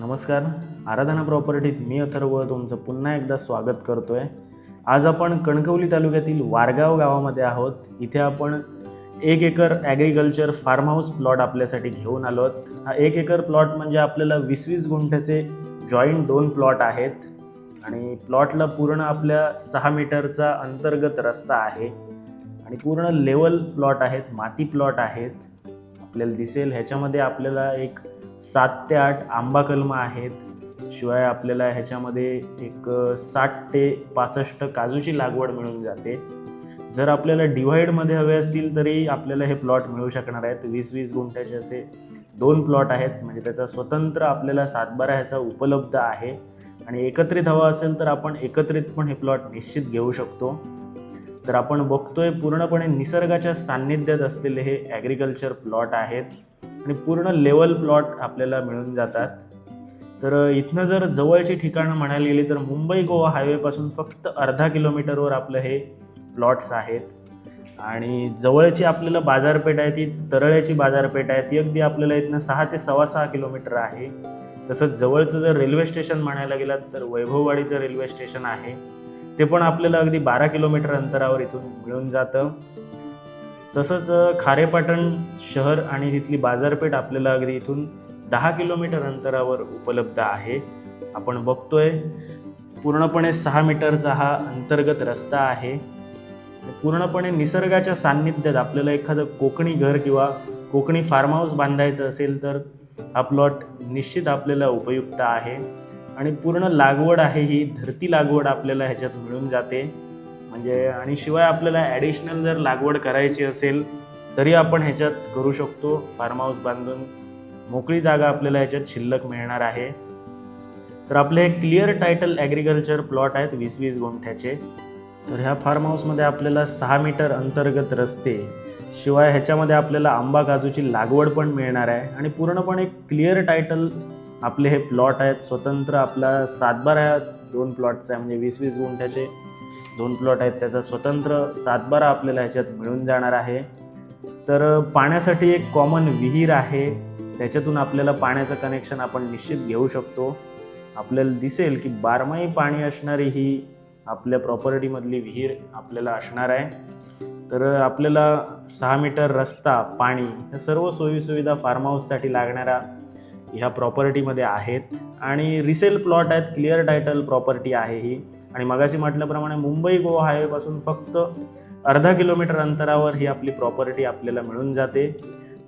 नमस्कार, आराधना प्रॉपर्टीत मी अथर्व तुमचं पुन्हा एकदा स्वागत करतोय। आज आपण कणकवली तालुक्यातील वारगाव गावामध्ये आहोत। इथे आपण 1 acre agriculture farm house plot आपल्यासाठी घेऊन आलो आहोत। हा 1 एकर प्लॉट म्हणजे आपल्याला 20-20 गुंठ्याचे जॉईंट 2 प्लॉट आहेत आणि प्लॉटला पूर्ण आपल्या 6 मीटरचा अंतर्गत रस्ता आहे आणि पूर्ण लेवल प्लॉट आहेत, माती प्लॉट आहेत। आपल्याला दिसेल ह्याच्यामध्ये आपल्याला एक 7 ते 8 आंबा कलमं आहेत, शिवाय आपल्याला ह्याच्यामध्ये एक 60 ते 65 काजूची लागवड मिळून जाते। जर आपल्याला डिव्हाइडमध्ये हवे असतील तरी आपल्याला हे प्लॉट मिळू शकणार आहेत। 20-20 गुंठ्याचे असे 2 प्लॉट आहेत, म्हणजे त्याचा स्वतंत्र आपल्याला 7/12 ह्याचा उपलब्ध आहे आणि एकत्रित हवा असेल तर आपण एकत्रित पण हे प्लॉट निश्चित घेऊ शकतो। तर आपण बघतोय पूर्णपणे निसर्गाच्या सान्निध्यात असलेले हे ॲग्रिकल्चर प्लॉट आहेत आणि पूर्ण लेवल प्लॉट आपल्याला मिळून जातात। तर इथनं जर जवळची ठिकाणं म्हणायला गेली तर मुंबई गोवा हायवेपासून फक्त अर्धा किलोमीटरवर आपलं हे प्लॉट्स आहेत आणि जवळची आपल्याला बाजारपेठ आहे ती तरळ्याची बाजारपेठ आहे, ती अगदी आपल्याला इथनं 6 ते 6.25 किलोमीटर आहे। तसंच जवळचं जर रेल्वे स्टेशन म्हणायला गेलात तर वैभववाडीचं रेल्वे स्टेशन आहे, ते पण आपल्याला अगदी 12 किलोमीटर अंतरावर इथून मिळून जातं। तसंच खारेपाटण शहर आणि तिथली बाजारपेठ आपल्याला अगदी इथून 10 किलोमीटर अंतरावर उपलब्ध आहे। आपण बघतोय पूर्णपणे 6 मीटरचा हा अंतर्गत रस्ता आहे। पूर्णपणे निसर्गाच्या सान्निध्यात आपल्याला एखादं कोकणी घर किंवा कोकणी फार्म हाऊस बांधायचं असेल तर हा प्लॉट निश्चित आपल्याला उपयुक्त आहे आणि पूर्ण लागवड आहे ही धरती लागवड आपल्याला ह्याच्यात मिळून जाते। म्हणजे आणि शिवाय आपल्याला ॲडिशनल जर लागवड करायची असेल तरी आपण ह्याच्यात करू शकतो। फार्म हाऊस बांधून मोकळी जागा आपल्याला ह्याच्यात शिल्लक मिळणार आहे। तर आपले हे क्लिअर टायटल ॲग्रिकल्चर प्लॉट आहेत 20-20 गुंठ्याचे। तर ह्या फार्म हाऊसमध्ये आपल्याला 6 मीटर अंतर्गत रस्ते, शिवाय ह्याच्यामध्ये आपल्याला आंबा काजूची लागवड पण मिळणार आहे आणि पूर्णपणे क्लिअर टायटल आपले हे प्लॉट आहेत। स्वतंत्र आपला 7/12 2 प्लॉट्स आहे, म्हणजे 20-20 गुंठ्याचे 2 प्लॉट आहेत, त्याचा स्वतंत्र 7/12 आपल्याला ह्याच्यात मिळून जाणार आहे। तर पाण्यासाठी एक कॉमन विहीर आहे, त्याच्यातून आपल्याला पाण्याचं कनेक्शन आपण निश्चित घेऊ शकतो। आपल्याला दिसेल की 12माही पाणी असणारी ही आपल्या प्रॉपर्टीमधली विहीर आपल्याला असणार आहे। तर आपल्याला 6 मीटर रस्ता, पाणी या सर्व सोयीसुविधा फार्म हाऊससाठी लागणाऱ्या ह्या प्रॉपर्टीमध्ये आहेत आणि रिसेल प्लॉट आहेत, क्लिअर टायटल प्रॉपर्टी आहे ही आणि मगाशी म्हटल्याप्रमाणे मुंबई गोवा हायवेपासून फक्त अर्धा किलोमीटर अंतरावर ही आपली प्रॉपर्टी आपल्याला मिळून जाते।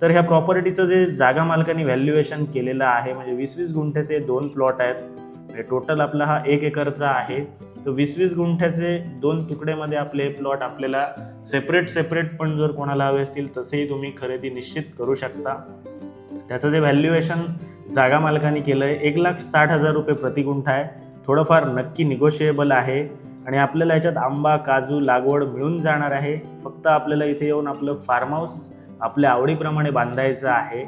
तर ह्या प्रॉपर्टीचं जे जागा मालकांनी व्हॅल्युएशन केलेलं आहे, म्हणजे 20-20 गुंठ्याचे 2 प्लॉट आहेत, म्हणजे टोटल आपला हा 1 एकरचा आहे। तर 20-20 गुंठ्याचे 2 तुकडेमध्ये आपले प्लॉट आपल्याला सेपरेट पण जर कोणाला हवे असतील तसेही तुम्ही खरेदी निश्चित करू शकता। त्याचं जे व्हॅल्युएशन जागा मालकांनी केलं आहे 1,60,000 रुपये प्रति गुंठा आहे। थोडंफार नक्की निगोशिएबल आहे आणि आपल्याला याच्यात आंबा काजू लागवड मिळून जाणार आहे। फक्त आपल्याला इथे येऊन आपलं फार्म हाऊस आपल्या आवडीप्रमाणे बांधायचं आहे।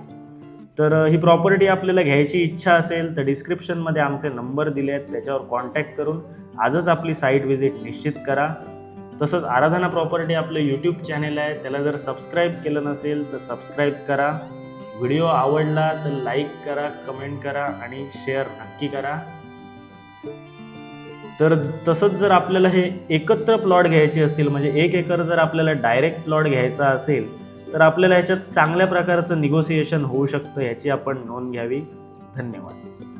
तर ही प्रॉपर्टी आपल्याला घ्यायची इच्छा असेल तर डिस्क्रिप्शनमध्ये आमचे नंबर दिले आहेत, त्याच्यावर कॉन्टॅक्ट करून आजच आपली साईट व्हिजिट निश्चित करा। तसंच आराधना प्रॉपर्टी आपलं यूट्यूब चॅनल आहे, त्याला जर सबस्क्राईब केलं नसेल तर सबस्क्राईब करा। व्हिडिओ आवडला तर लाईक करा, कमेंट करा आणि शेअर नक्की करा। तर तसंच जर आपल्याला हे एकत्र प्लॉट घ्यायचे असतील, म्हणजे 1 एकर जर आपल्याला डायरेक्ट प्लॉट घ्यायचा असेल तर आपल्याला ह्याच्यात चांगल्या प्रकारचं निगोसिएशन होऊ शकतं, ह्याची आपण नोंद घ्यावी। धन्यवाद।